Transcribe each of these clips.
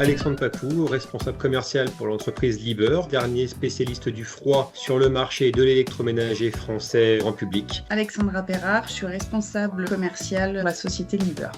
Alexandre Papou, responsable commercial pour l'entreprise Liebherr, dernier spécialiste du froid sur le marché de l'électroménager français grand public. Alexandra Perrard, je suis responsable commercial de la société Liebherr.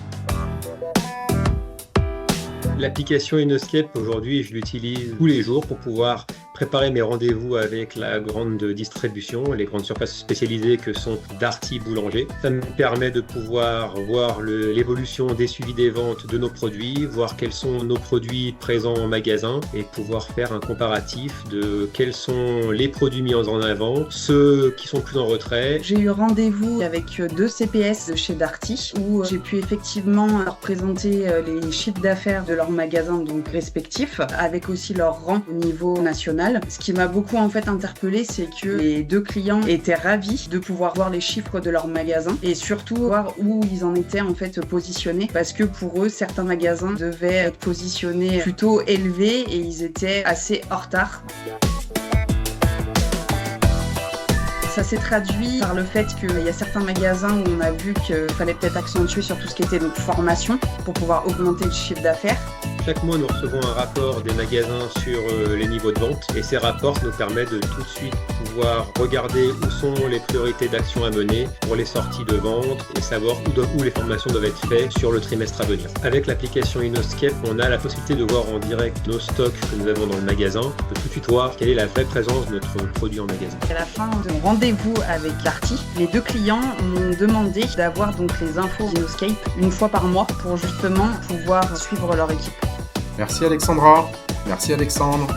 L'application InnoScape, aujourd'hui, je l'utilise tous les jours pour pouvoir préparer mes rendez-vous avec la grande distribution, les grandes surfaces spécialisées que sont Darty Boulanger. Ça me permet de pouvoir voir l'évolution des suivis des ventes de nos produits, voir quels sont nos produits présents en magasin et pouvoir faire un comparatif de quels sont les produits mis en avant, ceux qui sont plus en retrait. J'ai eu rendez-vous avec 2 CPS de chez Darty où j'ai pu effectivement leur présenter les chiffres d'affaires de leurs magasins donc respectifs, avec aussi leur rang au niveau national. Ce qui m'a beaucoup interpellée, c'est que les 2 clients étaient ravis de pouvoir voir les chiffres de leur magasin et surtout voir où ils en étaient positionnés, parce que pour eux, certains magasins devaient être positionnés plutôt élevés et ils étaient assez en retard. Ça s'est traduit par le fait qu'il y a certains magasins où on a vu qu'il fallait peut-être accentuer sur tout ce qui était donc formation pour pouvoir augmenter le chiffre d'affaires. Chaque mois, nous recevons un rapport des magasins sur les niveaux de vente et ces rapports nous permettent de tout de suite pouvoir regarder où sont les priorités d'action à mener pour les sorties de vente et savoir où les formations doivent être faites sur le trimestre à venir. Avec l'application InnoScape, on a la possibilité de voir en direct nos stocks que nous avons dans le magasin, on peut tout de suite voir quelle est la vraie présence de notre produit en magasin. À la fin de mon rendez-vous avec Darty, les 2 clients m'ont demandé d'avoir donc les infos d'InnoScape une fois par mois pour justement pouvoir suivre leur équipe. Merci Alexandra, merci Alexandre.